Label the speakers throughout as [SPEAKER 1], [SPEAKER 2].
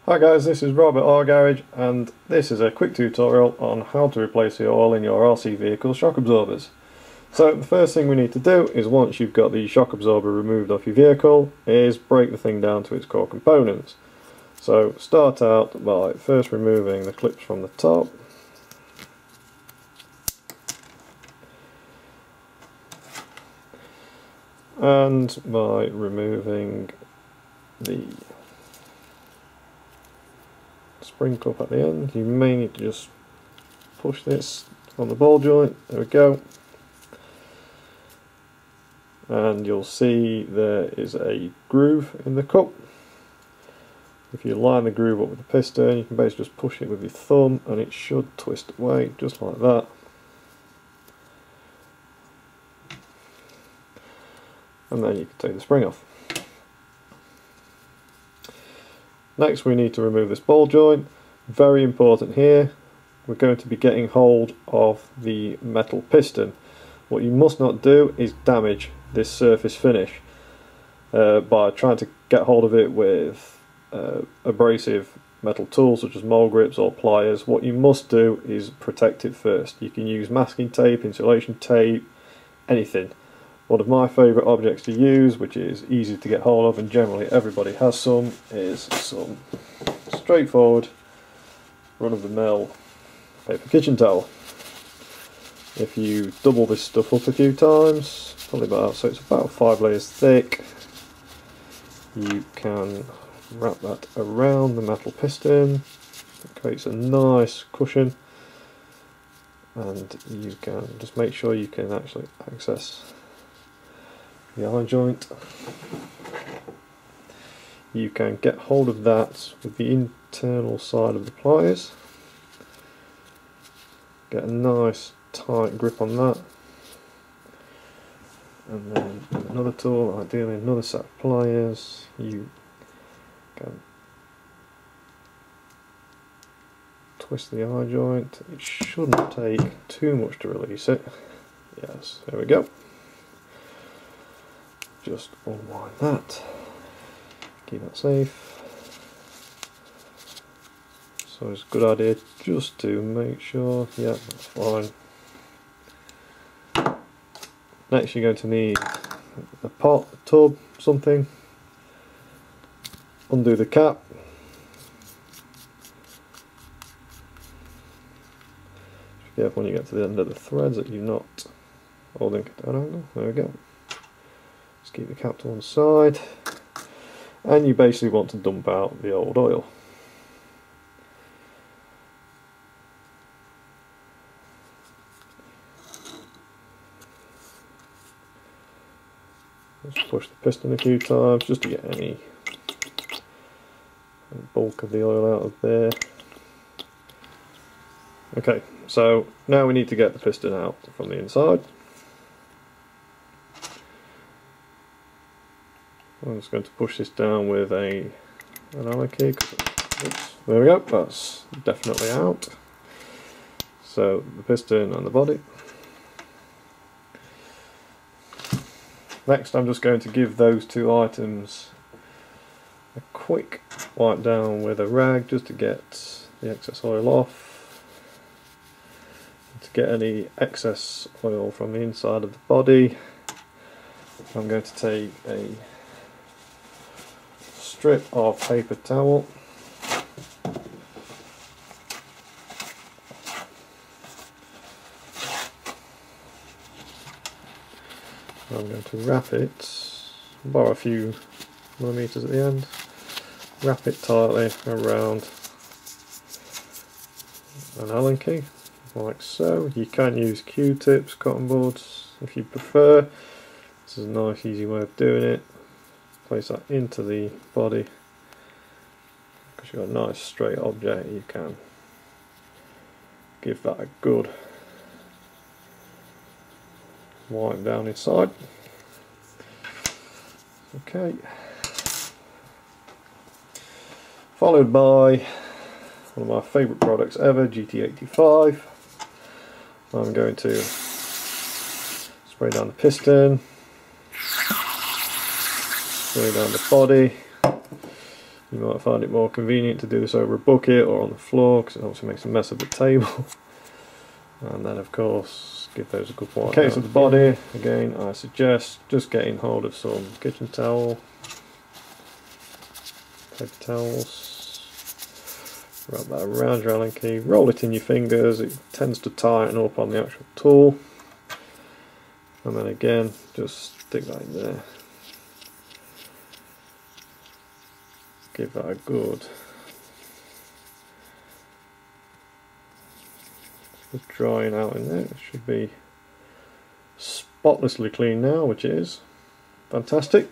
[SPEAKER 1] Hi guys, this is Rob at Our Garage, and this is a quick tutorial on how to replace the oil in your RC vehicle shock absorbers. So the first thing we need to do is, once you've got the shock absorber removed off your vehicle, is break the thing down to its core components. So start out by first removing the clips from the top. And by removing the spring cup at the end. You may need to just push this on the ball joint. There we go. And you'll see there is a groove in the cup. If you line the groove up with the piston, you can basically just push it with your thumb and it should twist away just like that. And then you can take the spring off. Next we need to remove this ball joint. Very important here, we're going to be getting hold of the metal piston. What you must not do is damage this surface finish by trying to get hold of it with abrasive metal tools such as mole grips or pliers. What you must do is protect it first. You can use masking tape, insulation tape, anything. One of my favourite objects to use, which is easy to get hold of and generally everybody has some, is some straightforward run-of-the-mill paper kitchen towel. If you double this stuff up a few times, probably about, so it's about 5 layers thick, you can wrap that around the metal piston. It creates a nice cushion, and you can just make sure you can actually access the eye joint. You can get hold of that with the internal side of the pliers. Get a nice tight grip on that, and then with another tool, ideally another set of pliers, you can twist the eye joint. It shouldn't take too much to release it. Yes, there we go. Just unwind that, keep that safe. So it's a good idea just to make sure, yeah, that's fine. Next you're going to need a pot, a tub, something. Undo the cap. Just be careful when you get to the end of the threads that you're not holding it at an angle. There we go. Just keep the cap to one side, and you basically want to dump out the old oil. Just push the piston a few times just to get any bulk of the oil out of there. Okay, so now we need to get the piston out from the inside. I'm just going to push this down with an Allen key. Oops, there we go, that's definitely out. So the piston and the body. Next I'm just going to give those two items a quick wipe down with a rag just to get the excess oil off, to get any excess oil from the inside of the body. I'm going to take a strip of paper towel, I'm going to wrap it, borrow a few millimeters at the end, wrap it tightly around an Allen key, like so. You can use Q-tips, cotton buds if you prefer. This is a nice easy way of doing it. Place that into the body. Because you've got a nice straight object, you can give that a good wipe down inside. Okay. Followed by one of my favourite products ever, GT85. I'm going to spray down the piston, spray down the body, You might find it more convenient to do this over a bucket or on the floor, because it obviously makes a mess of the table. And then of course give those a good wipe. In case of the body, again I suggest just getting hold of some kitchen towel, paper towels, wrap that around your Allen key, roll it in your fingers, it tends to tighten up on the actual tool, and then again just stick that in there. Give that a good just drying out in there. It should be spotlessly clean now, which it is. Fantastic.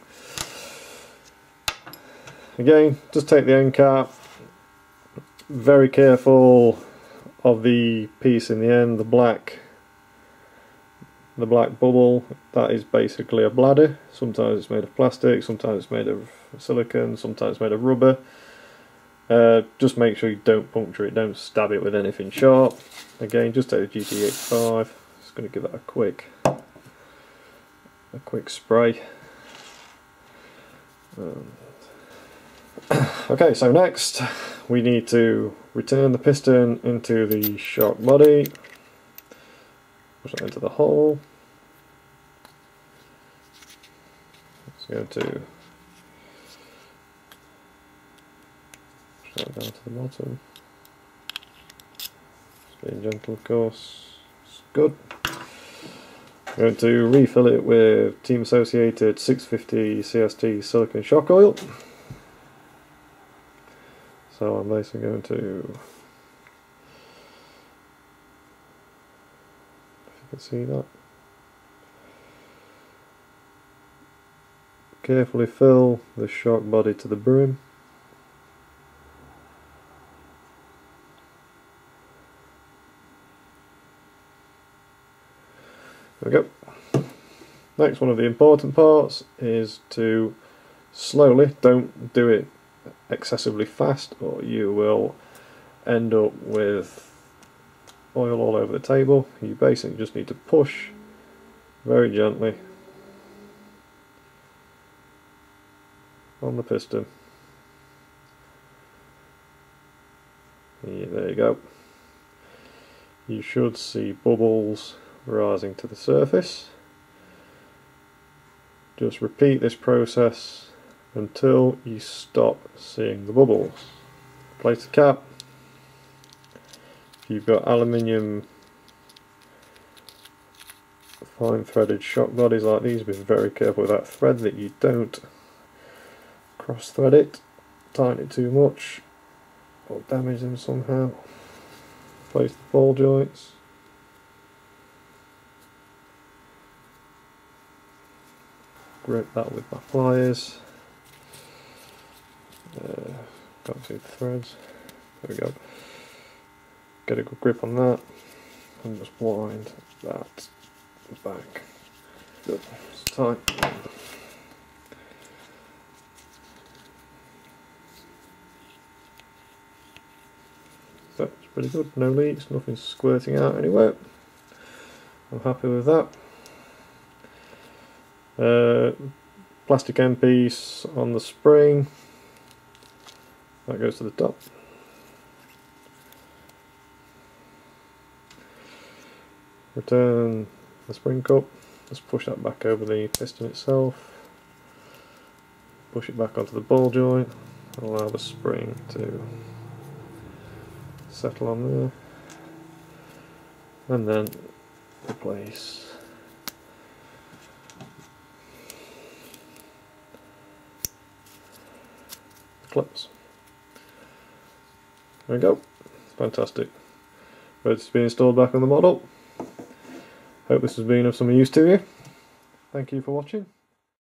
[SPEAKER 1] Again, just take the end cap, very careful of the piece in the end, the black bubble. That is basically a bladder. Sometimes it's made of plastic, sometimes it's made of silicone, sometimes it's made of rubber. Just make sure you don't puncture it, don't stab it with anything sharp. Again, just take the GT85. Just going to give that a quick spray. Okay, so next we need to return the piston into the shock body. Push that into the hole. It's going to push that down to the bottom. Just being gentle, of course. It's good. I'm going to refill it with Team Associated 650 CST silicone shock oil. So I'm basically going to, if you can see that, carefully fill the shock body to the brim. There we go. Next, one of the important parts is to slowly, don't do it excessively fast or you will end up with oil all over the table. You basically just need to push very gently on the piston. Yeah, there you go. You should see bubbles rising to the surface. Just repeat this process until you stop seeing the bubbles. Place the cap. If you've got aluminium fine threaded shock bodies like these, be very careful with that thread that you don't cross thread it, tighten it too much or damage them somehow. Place the ball joints. Grip that with my pliers. Can't see the threads. There we go. Get a good grip on that and just wind that back. Good. It's tight. That's pretty good. No leaks, nothing squirting out anywhere. I'm happy with that. Plastic end piece on the spring. That goes to the top. Return the spring cup. Just push that back over the piston itself. Push it back onto the ball joint. Allow the spring to settle on there. And then replace the clips. There we go. Fantastic. Ready to be installed back on the model. Hope this has been of some use to you. Thank you for watching.